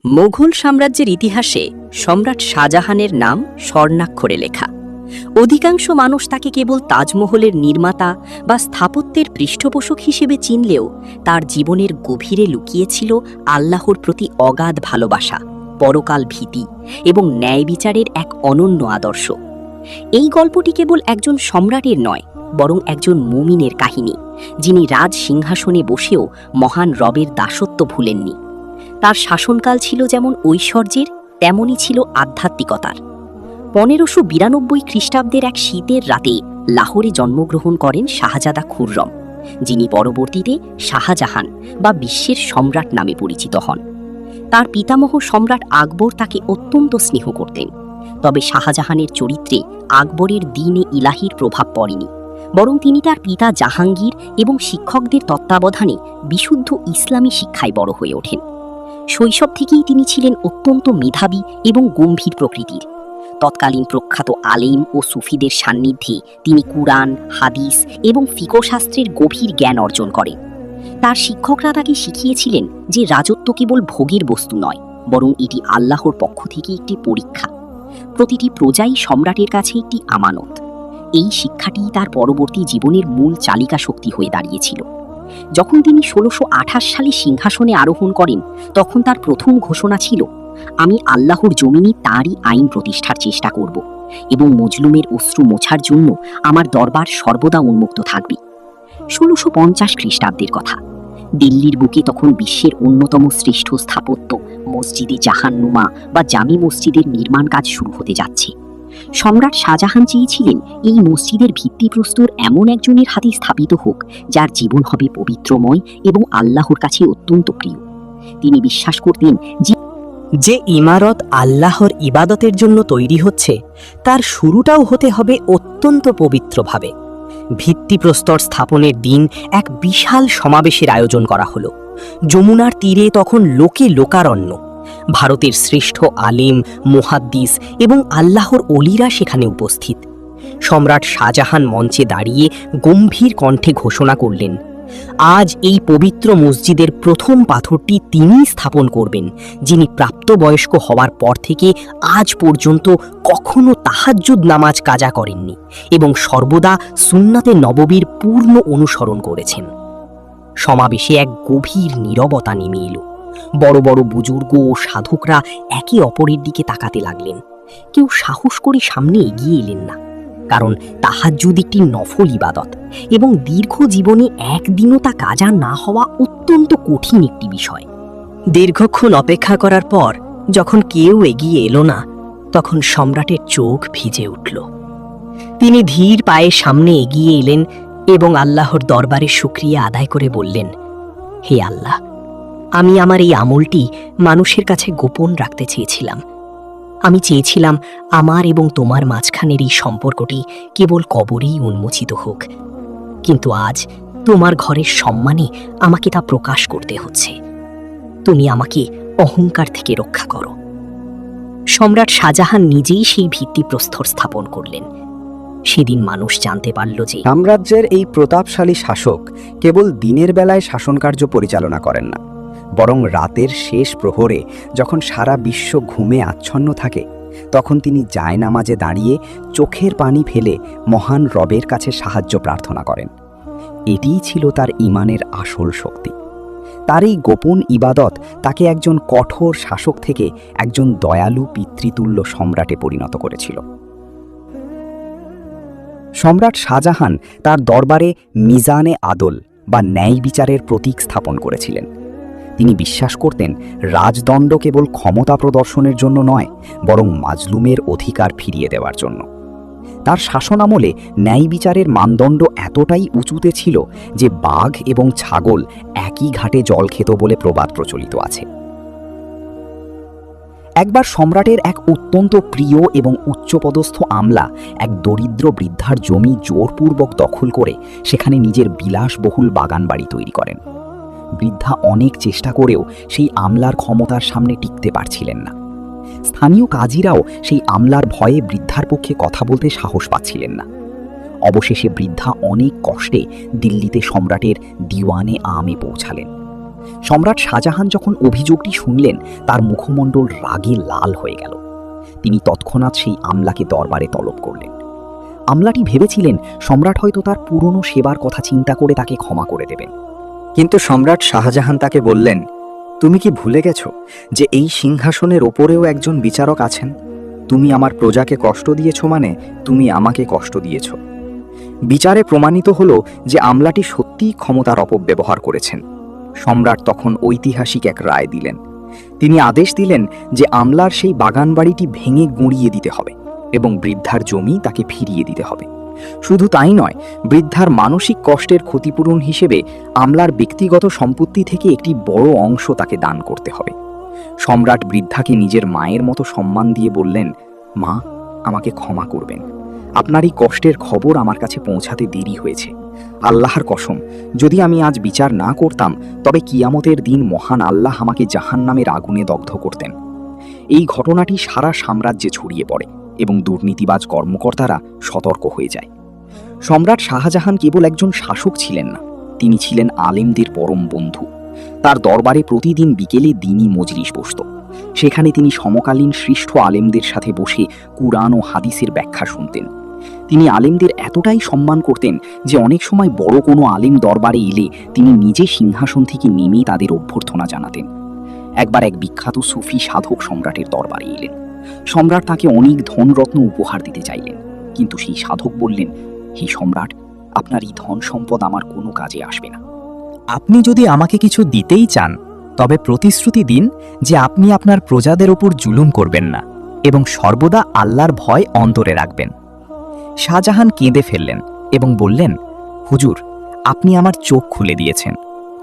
মোঘল সাম্রাজ্যের ইতিহাসে সম্রাট শাহজাহানের নাম স্বর্ণাক্ষরে লেখা। অধিকাংশ মানুষ তাকে কেবল তাজমহলের নির্মাতা বা স্থাপত্যের পৃষ্ঠপোষক হিসেবে চিনলেও তার জীবনের গভীরে লুকিয়েছিল আল্লাহর প্রতি অগাধ ভালোবাসা, পরকাল ভীতি এবং ন্যায় বিচারের এক অনন্য আদর্শ। এই গল্পটি কেবল একজন সম্রাটের নয়, বরং একজন মুমিনের কাহিনী, যিনি রাজ সিংহাসনে বসেও মহান রবের দাসত্ব ভুলেননি। তার শাসনকাল ছিল যেমন ঐশ্বর্যের, তেমনই ছিল আধ্যাত্মিকতার। 1592 খ্রিস্টাব্দের এক শীতের রাতে লাহোরে জন্মগ্রহণ করেন শাহজাদা খুররম, যিনি পরবর্তীতে শাহজাহান বা বিশ্বের সম্রাট নামে পরিচিত হন। তার পিতামহ সম্রাট আকবর তাকে অত্যন্ত স্নেহ করতেন। তবে শাহজাহানের চরিত্রে আকবরের দ্বীনে ইলাহির প্রভাব পড়েনি, বরং তিনি তার পিতা জাহাঙ্গীর এবং শিক্ষকদের তত্ত্বাবধানে বিশুদ্ধ ইসলামী শিক্ষায় বড় হয়ে ওঠেন। শৈশব থেকেই তিনি ছিলেন অত্যন্ত মেধাবী এবং গম্ভীর প্রকৃতির। তৎকালীন প্রখ্যাত আলেম ও সুফিদের সান্নিধ্যে তিনি কুরআন, হাদিস এবং ফিকহ শাস্ত্রের গভীর জ্ঞান অর্জন করেন। তার শিক্ষকরা তাকে শিখিয়েছিলেন যে রাজত্ব কেবল ভোগের বস্তু নয়, বরং এটি আল্লাহর পক্ষ থেকে একটি পরীক্ষা। প্রতিটি প্রজাই সম্রাটের কাছে একটি আমানত। এই শিক্ষাটি তার পরবর্তী জীবনের মূল চালিকা শক্তি হয়ে দাঁড়িয়েছিল। যখন তিনি 1628 সালে সিংহাসনে আরোহণ করেন, তখন তার প্রথম ঘোষণা ছিল, আমি আল্লাহর জমিনে তাঁরই আইন প্রতিষ্ঠার চেষ্টা করব এবং মজলুমের অশ্রু মোছার জন্য আমার দরবার সর্বদা উন্মুক্ত থাকবে। 1650 খ্রিস্টাব্দের কথা। দিল্লির বুকে তখন বিশ্বের অন্যতম শ্রেষ্ঠ স্থাপত্য মসজিদে জাহান্নুমা বা জামে মসজিদের নির্মাণ কাজ শুরু হতে যাচ্ছে। সম্রাট শাহজাহান চেয়েছিলেন এই মসজিদের ভিত্তিপ্রস্তর এমন একজনের হাতে স্থাপিত হোক, যার জীবন হবে পবিত্রময় এবং আল্লাহর কাছে অত্যন্ত প্রিয়। তিনি বিশ্বাস করতেন যে ইমারত আল্লাহর ইবাদতের জন্য তৈরি হচ্ছে, তার শুরুটাও হতে হবে অত্যন্ত পবিত্রভাবে। ভিত্তিপ্রস্তর স্থাপনের দিন এক বিশাল সমাবেশের আয়োজন করা হলো। যমুনার তীরে তখন লোকে লোকারণ্য। ভারতের শ্রেষ্ঠ আলেম, মুহাদ্দিস এবং আল্লাহর অলিরা সেখানে উপস্থিত। সম্রাট শাহজাহান মঞ্চে দাঁড়িয়ে গম্ভীর কণ্ঠে ঘোষণা করলেন, আজ এই পবিত্র মসজিদের প্রথম পাথরটি তিনিই স্থাপন করবেন, যিনি প্রাপ্তবয়স্ক হওয়ার পর থেকে আজ পর্যন্ত কখনো তাহাজ্জুদ নামাজ কাজা করেননি এবং সর্বদা সুন্নাতে নববীর পূর্ণ অনুসরণ করেছেন। সমাবেশে এক গভীর নীরবতা নেমে এলো। বড় বড় বুজুর্গ ও সাধকরা একে অপরের দিকে তাকাতে লাগলেন। কেউ সাহস করে সামনে এগিয়ে এলেন না, কারণ তাহাজ্জুদ একটি নফল ইবাদত এবং দীর্ঘ জীবনে একদিনও তা কাজা না হওয়া অত্যন্ত কঠিন একটি বিষয়। দীর্ঘক্ষণ অপেক্ষা করার পর যখন কেউ এগিয়ে এলো না, তখন সম্রাটের চোখ ভিজে উঠল। তিনি ধীর পায়ে সামনে এগিয়ে এলেন এবং আল্লাহর দরবারে শুকরিয়া আদায় করে বললেন, হে আল্লাহ, আমি আমার এই আমলটি মানুষের কাছে গোপন রাখতে চেয়েছিলাম। আমি চেয়েছিলাম আমার এবং তোমার মাঝখানের এই সম্পর্কটি কেবল কবরেই উন্মোচিত হোক, কিন্তু আজ তোমার ঘরের সম্মানে আমাকে তা প্রকাশ করতে হচ্ছে। তুমি আমাকে অহংকার থেকে রক্ষা করো। সম্রাট শাহজাহান নিজেই সেই ভিত্তিপ্রস্তর স্থাপন করলেন। সেদিন মানুষ জানতে পারল যে সাম্রাজ্যের এই প্রতাপশালী শাসক কেবল দিনের বেলায় শাসনকার্য পরিচালনা করেন না, বরং রাতের শেষ প্রহরে যখন সারা বিশ্ব ঘুমে আচ্ছন্ন থাকে, তখন তিনি জায়নামাজে দাঁড়িয়ে চোখের পানি ফেলে মহান রবের কাছে সাহায্য প্রার্থনা করেন। এটিই ছিল তার ঈমানের আসল শক্তি। তার এই গোপন ইবাদত তাকে একজন কঠোর শাসক থেকে একজন দয়ালু পিতৃতুল্য সম্রাটে পরিণত করেছিল। সম্রাট শাহজাহান তার দরবারে মিজানে আদল বা ন্যায় বিচারের প্রতীক স্থাপন করেছিলেন। তিনি বিশ্বাস করতেন রাজদণ্ড কেবল ক্ষমতা প্রদর্শনের জন্য নয়, বরং মাজলুমের অধিকার ফিরিয়ে দেওয়ার জন্য। তার শাসনামলে ন্যায় বিচারের মানদণ্ড এতটাই উঁচুতে ছিল যে বাঘ এবং ছাগল একই ঘাটে জল খেত বলে প্রবাদ প্রচলিত আছে। একবার সম্রাটের এক অত্যন্ত প্রিয় এবং উচ্চপদস্থ আমলা এক দরিদ্র বৃদ্ধার জমি জোরপূর্বক দখল করে সেখানে নিজের বিলাসবহুল বাগান বাড়ি তৈরি করেন। বৃদ্ধা অনেক চেষ্টা করেও সেই আমলার ক্ষমতার সামনে টিকতে পারছিলেন না। স্থানীয় কাজীরাও সেই আমলার ভয়ে বৃদ্ধার পক্ষে কথা বলতে সাহস পাচ্ছিলেন না। অবশেষে বৃদ্ধা অনেক কষ্টে দিল্লিতে সম্রাটের দিওয়ানে আমে পৌঁছালেন। সম্রাট শাহজাহান যখন অভিযোগটি শুনলেন, তার মুখমণ্ডল রাগে লাল হয়ে গেল। তিনি তৎক্ষণাৎ সেই আমলাকে দরবারে তলব করলেন। আমলাটি ভেবেছিলেন সম্রাট হয়তো তার পুরনো সেবার কথা চিন্তা করে তাকে ক্ষমা করে দেবেন। কিন্তু সম্রাট শাহজাহান তাকে বললেন, তুমি কি ভুলে গেছো যে এই সিংহাসনের ওপরেও একজন বিচারক আছেন? তুমি আমার প্রজাকে কষ্ট দিয়েছ মানে তুমি আমাকে কষ্ট দিয়েছ। বিচারে প্রমাণিত হলো যে আমলাটি সত্যিই ক্ষমতার অপব্যবহার করেছেন। সম্রাট তখন ঐতিহাসিক এক রায় দিলেন। তিনি আদেশ দিলেন যে আমলার সেই বাগানবাড়িটি ভেঙে গুঁড়িয়ে দিতে হবে এবং বৃদ্ধার জমি তাকে ফিরিয়ে দিতে হবে। শুধু তাই নয়, বৃদ্ধার মানসিক কষ্টের ক্ষতিপূরণ হিসেবে আমলার ব্যক্তিগত সম্পত্তি থেকে একটি বড় অংশ তাকে দান করতে হবে। সম্রাট বৃদ্ধাকে নিজের মায়ের মতো সম্মান দিয়ে বললেন, মা, আমাকে ক্ষমা করবেন। আপনার এই কষ্টের খবর আমার কাছে পৌঁছাতে দেরি হয়েছে। আল্লাহর কসম, যদি আমি আজ বিচার না করতাম তবে কিয়ামতের দিন মহান আল্লাহ আমাকে জাহান্নামের আগুনে দগ্ধ করতেন। এই ঘটনাটি সারা সাম্রাজ্যে ছড়িয়ে পড়ে এবং দুর্নীতিবাজ কর্মকর্তারা সতর্ক হয়ে যায়। সম্রাট শাহজাহান কেবল একজন শাসক ছিলেন না, তিনি ছিলেন আলেমদের পরম বন্ধু। তার দরবারে প্রতিদিন বিকেলে দ্বীনি মজলিস বসত। সেখানে তিনি সমকালীন শ্রেষ্ঠ আলেমদের সাথে বসে কুরআন ও হাদিসের ব্যাখ্যা শুনতেন। তিনি আলেমদের এতটাই সম্মান করতেন যে অনেক সময় বড় কোনো আলেম দরবারে এলে তিনি নিজে সিংহাসন থেকে নেমেই তাদের অভ্যর্থনা জানাতেন। একবার এক বিখ্যাত সুফি সাধক সম্রাটের দরবারে এলেন। সম্রাট তাকে অনেক ধনরত্ন উপহার দিতে চাইলেন, কিন্তু সেই সাধক বললেন, হে সম্রাট, আপনার এই ধন সম্পদ আমার কোনো কাজে আসবে না। আপনি যদি আমাকে কিছু দিতেই চান তবে প্রতিশ্রুতি দিন যে আপনি আপনার প্রজাদের ওপর জুলুম করবেন না এবং সর্বদা আল্লাহর ভয় অন্তরে রাখবেন। শাহজাহান কেঁদে ফেললেন এবং বললেন, হুজুর, আপনি আমার চোখ খুলে দিয়েছেন।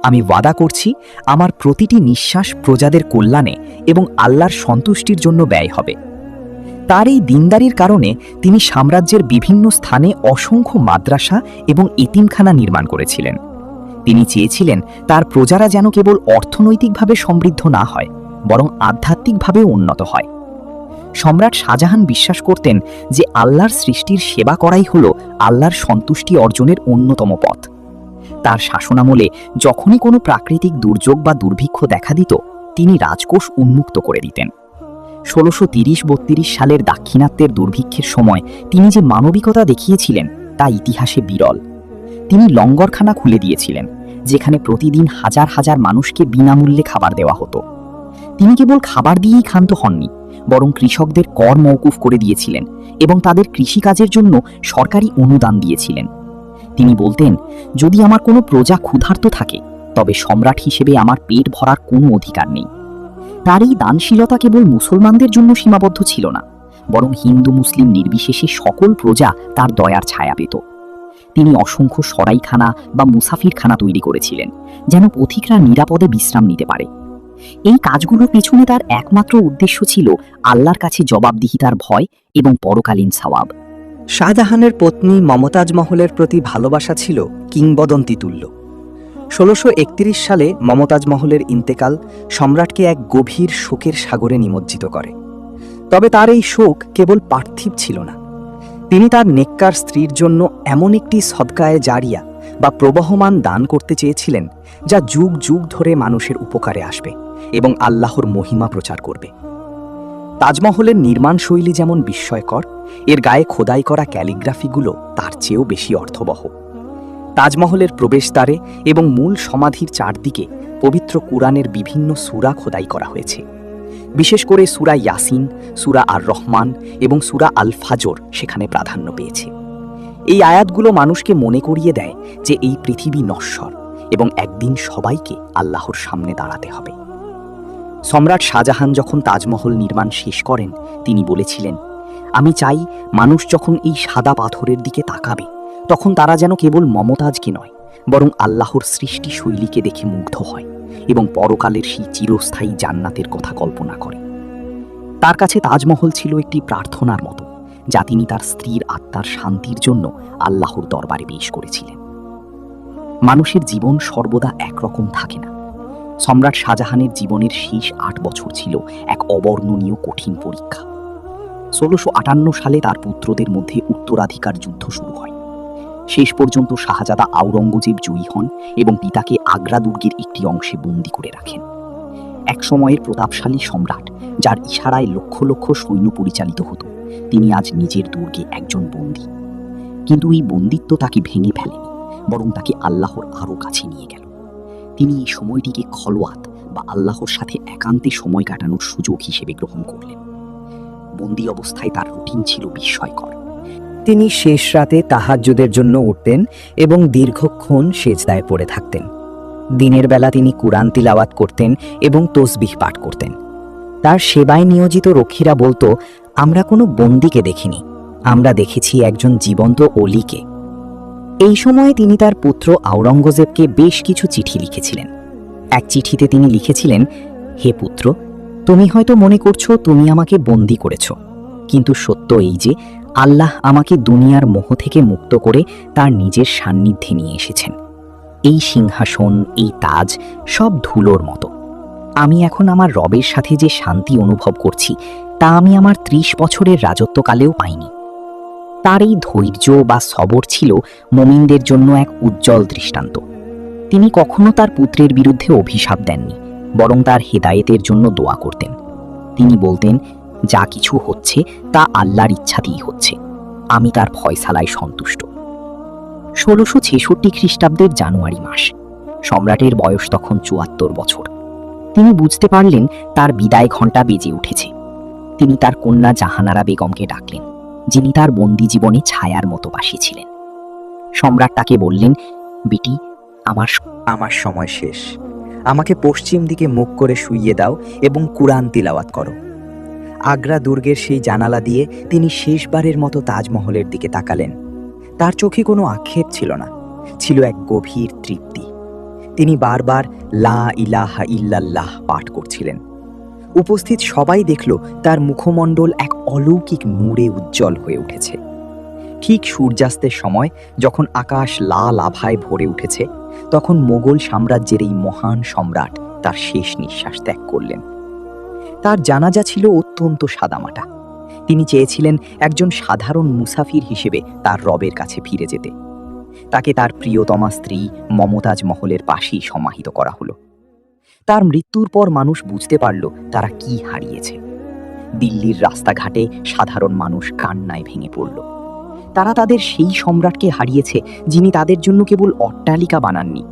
আমি ওয়াদা করছি আমার প্রতিটি নিঃশ্বাস প্রজাদের কল্যাণে এবং আল্লাহর সন্তুষ্টির জন্য ব্যয় হবে। তার এই দিনদারির কারণে তিনি সাম্রাজ্যের বিভিন্ন স্থানে অসংখ্য মাদ্রাসা এবং এতিমখানা নির্মাণ করেছিলেন। তিনি চেয়েছিলেন তার প্রজারা যেন কেবল অর্থনৈতিকভাবে সমৃদ্ধ না হয়, বরং আধ্যাত্মিকভাবেও উন্নত হয়। সম্রাট শাহজাহান বিশ্বাস করতেন যে আল্লাহর সৃষ্টির সেবা করাই হলো আল্লাহর সন্তুষ্টি অর্জনের অন্যতম পথ। তার শাসনামলে যখনই কোনো প্রাকৃতিক দুর্যোগ বা দুর্ভিক্ষ দেখা দিত, তিনি রাজকোষ উন্মুক্ত করে দিতেন। 1630-32 সালের দাক্ষিণাত্যের দুর্ভিক্ষের সময় তিনি যে মানবিকতা দেখিয়েছিলেন তা ইতিহাসে বিরল। তিনি লঙ্গরখানা খুলে দিয়েছিলেন, যেখানে প্রতিদিন হাজার হাজার মানুষকে বিনামূল্যে খাবার দেওয়া হতো। তিনি কেবল খাবার দিয়েই ক্ষান্ত হননি, বরং কৃষকদের কর মওকুফ করে দিয়েছিলেন এবং তাদের কৃষিকাজের জন্য সরকারি অনুদান দিয়েছিলেন। তিনি বলতেন, যদি আমার কোনো প্রজা ক্ষুধার্ত থাকে তবে সম্রাট হিসেবে আমার পেট ভরার কোনো অধিকার নেই। তার এই দানশীলতা কেবল মুসলমানদের জন্য সীমাবদ্ধ ছিল না, বরং হিন্দু মুসলিম নির্বিশেষে সকল প্রজা তার দয়ার ছায়া পেত। তিনি অসংখ্য সরাইখানা বা মুসাফিরখানা তৈরি করেছিলেন, যেন পথিকরা নিরাপদে বিশ্রাম নিতে পারে। এই কাজগুলোর পেছনে তার একমাত্র উদ্দেশ্য ছিল আল্লাহর কাছে জবাবদিহিতার ভয় এবং পরকালীন সওয়াব। শাহজাহানের পত্নী মমতাজ মহলের প্রতি ভালোবাসা ছিল কিংবদন্তি তুল্য। 1631 সালে মমতাজ মহলের ইন্তেকাল সম্রাটকে এক গভীর শোকের সাগরে নিমজ্জিত করে। তবে তার এই শোক কেবল পার্থিব ছিল না। তিনি তার নেককার স্ত্রীর জন্য এমন একটি সদকায়ে জারিয়া বা প্রবহমান দান করতে চেয়েছিলেন যা যুগ যুগ ধরে মানুষের উপকারে আসবে এবং আল্লাহর মহিমা প্রচার করবে। তাজমহলের নির্মাণ শৈলী যেমন বিস্ময়কর, এর গায়ে খোদাই করা ক্যালিগ্রাফিগুলো তার চেয়েও বেশি অর্থবহ। তাজমহলের প্রবেশদ্বারে এবং মূল সমাধির চারদিকে পবিত্র কুরআনের বিভিন্ন সূরা খোদাই করা হয়েছে। বিশেষ করে সূরা ইয়াসিন, সূরা আর রহমান এবং সূরা আল ফাজর সেখানে প্রাধান্য পেয়েছে। এই আয়াতগুলো মানুষকে মনে করিয়ে দেয় যে এই পৃথিবী নশ্বর এবং একদিন সবাইকে আল্লাহর সামনে দাঁড়াতে হবে। সম্রাট শাহজাহান যখন তাজমহল নির্মাণ শেষ করেন, তিনি বলেছিলেন, আমি চাই মানুষ যখন এই সাদা পাথরের দিকে তাকাবে তখন তারা যেন কেবল মমতাজকে নয়, বরং আল্লাহর সৃষ্টি শৈলীকে দেখে মুগ্ধ হয় এবং পরকালের সেই চিরস্থায়ী জান্নাতের কথা কল্পনা করে। তার কাছে তাজমহল ছিল একটি প্রার্থনার মতো, যা তিনি তার স্ত্রীর আত্মার শান্তির জন্য আল্লাহর দরবারে পেশ করেছিলেন। মানুষের জীবন সর্বদা একরকম থাকে না। সম্রাট শাহজাহানের জীবনের শেষ 8 বছর ছিল এক অবর্ণনীয় কঠিন পরীক্ষা। 1658 সালে তার পুত্রদের মধ্যে উত্তরাধিকার যুদ্ধ শুরু হয়। শেষ পর্যন্ত শাহজাদা আওরঙ্গজেব জয়ী হন এবং পিতাকে আগ্রা দুর্গের একটি অংশে বন্দী করে রাখেন। এক সময়ের প্রতাপশালী সম্রাট, যার ইশারায় লক্ষ লক্ষ সৈন্য পরিচালিত হতো, তিনি আজ নিজের দুর্গে একজন বন্দী। কিন্তু এই বন্দিত্ব তাকে ভেঙে ফেলেনি, বরং তাকে আল্লাহর আরও কাছে নিয়ে গেল। তিনি এই সময়টিকে খলওয়াত বা আল্লাহর সাথে একান্তে সময় কাটানোর সুযোগ হিসেবে গ্রহণ করলেন। বন্দী অবস্থায় তার রুটিন ছিল বিস্ময়কর। তিনি শেষ রাতে তাহাজ্জুদের জন্য উঠতেন এবং দীর্ঘক্ষণ সেজদায় পড়ে থাকতেন। দিনের বেলা তিনি কুরআন তিলাওয়াত করতেন এবং তসবিহ পাঠ করতেন। তার সেবায় নিয়োজিত রক্ষীরা বলতো, আমরা কোনো বন্দীকে দেখিনি, আমরা দেখেছি একজন জীবন্ত অলিকে। এই সময়ে তিনি তার পুত্র আওরঙ্গজেবকে বেশ কিছু চিঠি লিখেছিলেন। এক চিঠিতে তিনি লিখেছিলেন, হে পুত্র, তুমি হয়তো মনে করছো তুমি আমাকে বন্দী করেছ, কিন্তু সত্য এই যে আল্লাহ আমাকে দুনিয়ার মোহ থেকে মুক্ত করে তার নিজের সান্নিধ্যে নিয়ে এসেছেন। এই সিংহাসন, এই তাজ সব ধুলোর মতো। আমি এখন আমার রবের সাথে যে শান্তি অনুভব করছি তা আমি আমার 30 বছরের রাজত্বকালেও পাইনি। তার এই ধৈর্য বা সবর ছিল মুমিনদের জন্য এক উজ্জ্বল দৃষ্টান্ত। তিনি কখনো তার পুত্রের বিরুদ্ধে অভিশাপ দেননি, বরং তার হেদায়েতের জন্য দোয়া করতেন। তিনি বলতেন, যা কিছু হচ্ছে তা আল্লাহর ইচ্ছাতেই হচ্ছে, আমি তার ফয়সালায় সন্তুষ্ট। 1666 খ্রিস্টাব্দের জানুয়ারি মাস। সম্রাটের বয়স তখন 74 বছর। তিনি বুঝতে পারলেন তার বিদায় ঘণ্টা বেজে উঠেছে। তিনি তার কন্যা জাহানারা বেগমকে ডাকলেন, যিনি তার বন্দি জীবনে ছায়ার মতো বাসী ছিলেন। সম্রাট তাকে বললেন, বেটি, আমার সময় শেষ। আমাকে পশ্চিম দিকে মুখ করে শুইয়ে দাও এবং কুরআন তিলাওয়াত করো। আগ্রা দুর্গের সেই জানালা দিয়ে তিনি শেষবারের মতো তাজমহলের দিকে তাকালেন। তার চোখে কোনো আক্ষেপ ছিল না, ছিল এক গভীর তৃপ্তি। তিনি বারবার লা ইলাহা ইল্লাল্লাহ পাঠ করছিলেন। উপস্থিত সবাই দেখল তার মুখমণ্ডল এক অলৌকিক নূরে উজ্জ্বল হয়ে উঠেছে। ঠিক সূর্যাস্তের সময় যখন আকাশ লাল আভায় ভরে উঠেছে, তখন মোগল সাম্রাজ্যের এই মহান সম্রাট তার শেষ নিঃশ্বাস ত্যাগ করলেন। তার জানাজা ছিল অত্যন্ত সাদামাটা। তিনি চেয়েছিলেন একজন সাধারণ মুসাফির হিসেবে তার রবের কাছে ফিরে যেতে। তাকে তার প্রিয়তমা স্ত্রী মমতাজ মহলের পাশেই সমাহিত করা হলো। তার মৃত্যুর পর মানুষ বুঝতে পারল তারা কি হারিয়েছে। দিল্লির রাস্তাঘাটে সাধারণ মানুষ কান্নায় ভেঙে পড়ল। তারা তাদের সেই সম্রাটকে হারিয়েছে যিনি তাদের জন্য কেবল অট্টালিকা বানাননি,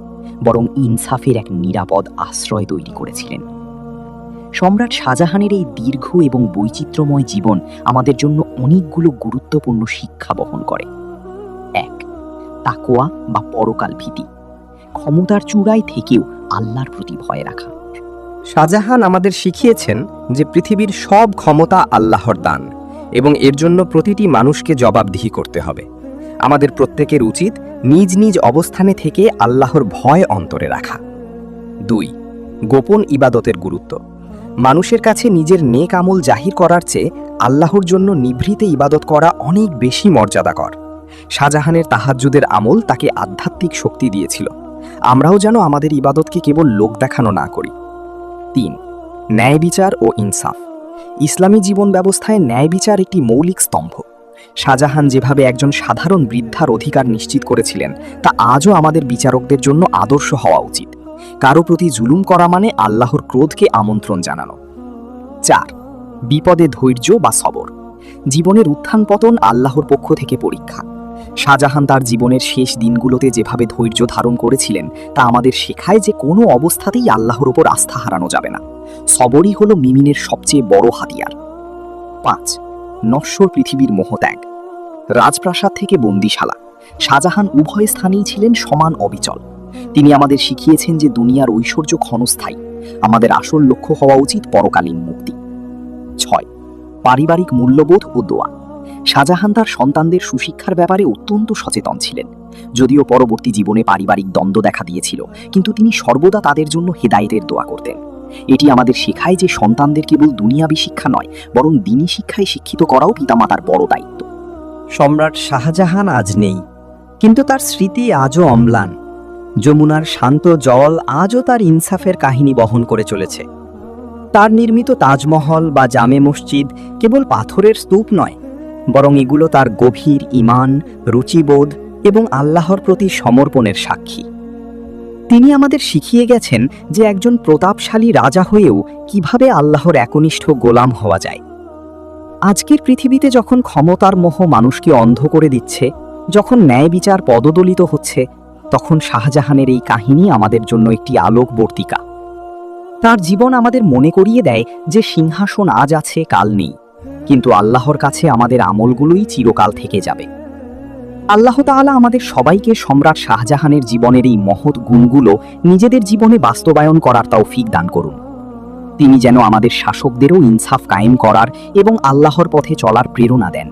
বরং ইনসাফের এক নিরাপদ আশ্রয় তৈরি করেছিলেন। সম্রাট শাহজাহানের এই দীর্ঘ এবং বৈচিত্র্যময় জীবন আমাদের জন্য অনেকগুলো গুরুত্বপূর্ণ শিক্ষা বহন করে। 1. তাকওয়া বা পরকাল ভীতি। ক্ষমতার চূড়ায় থেকেও আল্লাহর প্রতি ভয় রাখা। শাহজাহান আমাদের শিখিয়েছেন যে পৃথিবীর সব ক্ষমতা আল্লাহর দান এবং এর জন্য প্রতিটি মানুষকে জবাবদিহি করতে হবে। আমাদের প্রত্যেকের উচিত নিজ নিজ অবস্থানে থেকে আল্লাহর ভয় অন্তরে রাখা। 2. গোপন ইবাদতের গুরুত্ব। মানুষের কাছে নিজের নেক আমল জাহির করার চেয়ে আল্লাহর জন্য নিভৃতে ইবাদত করা অনেক বেশি মর্যাদাকর। শাহজাহানের তাহাজ্জুদের আমল তাকে আধ্যাত্মিক শক্তি দিয়েছিল। আমরাও যেন আমাদের ইবাদতকে কেবল লোক দেখানো না করি। 3. ন্যায় বিচার ও ইনসাফ। ইসলামী জীবন ব্যবস্থায় ন্যায় বিচার একটি মৌলিক স্তম্ভ। শাহজাহান যেভাবে একজন সাধারণ বৃদ্ধার অধিকার নিশ্চিত করেছিলেন, তা আজও আমাদের বিচারকদের জন্য আদর্শ হওয়া উচিত। কারো প্রতি জুলুম করা মানে আল্লাহর ক্রোধকে আমন্ত্রণ জানানো। 4. বিপদে ধৈর্য বা সবর। জীবনের উত্থান পতন আল্লাহর পক্ষ থেকে পরীক্ষা। শাহজাহান তার জীবনের শেষ দিনগুলোতে যেভাবে ধৈর্য ধারণ করেছিলেন, তা আমাদের শেখায় যে কোনো অবস্থাতেই আল্লাহর উপর আস্থা হারানো যাবে না। সবরই হলো মিমিনের সবচেয়ে বড় হাতিয়ার। 5. নশ্বর পৃথিবীর মোহত্যাগ। রাজপ্রাসাদ থেকে বন্দিশালা, শাহজাহান উভয় স্থানেই ছিলেন সমান অবিচল। তিনি আমাদের শিখিয়েছেন যে দুনিয়ার ঐশ্বর্য ক্ষণস্থায়ী, আমাদের আসল লক্ষ্য হওয়া উচিত পরকালীন মুক্তি। 6. পারিবারিক মূল্যবোধ ও দোয়া। শাহজাহান তার সন্তানদের সুশিক্ষার ব্যাপারে অত্যন্ত সচেতন ছিলেন। যদিও পরবর্তী জীবনে পারিবারিক দ্বন্দ্ব দেখা দিয়েছিল, কিন্তু তিনি সর্বদা তাদের জন্য হেদায়েতের দোয়া করতেন। এটি আমাদের শেখায় যে সন্তানদের কেবল দুনিয়াবী শিক্ষা নয়, বরং দ্বীনি শিক্ষায় শিক্ষিত করাও পিতামাতার বড় দায়িত্ব। সম্রাট শাহজাহান আজ নেই, কিন্তু তার স্মৃতি আজও অম্লান। যমুনার শান্ত জল আজও তার ইনসাফের কাহিনী বহন করে চলেছে। তার নির্মিত তাজমহল বা জামে মসজিদ কেবল পাথরের স্তূপ নয়, বরং এগুলো তার গভীর ঈমান, রুচিবোধ এবং আল্লাহর প্রতি সমর্পণের সাক্ষী। তিনি আমাদের শিখিয়ে গেছেন যে একজন প্রতাপশালী রাজা হয়েও কিভাবে আল্লাহর একনিষ্ঠ গোলাম হওয়া যায়। আজকের পৃথিবীতে যখন ক্ষমতার মোহ মানুষকে অন্ধ করে দিচ্ছে, যখন ন্যায় বিচার পদদলিত হচ্ছে, তখন শাহজাহানের এই কাহিনী আমাদের জন্য একটি আলোকবর্তিকা। তার জীবন আমাদের মনে করিয়ে দেয় যে সিংহাসন আজ আছে, কাল নেই, কিন্তু আল্লাহর কাছে আমাদের আমলগুলোই চিরকাল থেকে যাবে। আল্লাহ তাআলা আমাদের সবাইকে সম্রাট শাহজাহানের জীবনের এই মহৎ গুণগুলো নিজেদের জীবনে বাস্তবায়ন করার তৌফিক দান করুন। তিনি যেন আমাদের শাসকদেরও ইনসাফ কায়েম করার এবং আল্লাহর পথে চলার প্রেরণা দেন।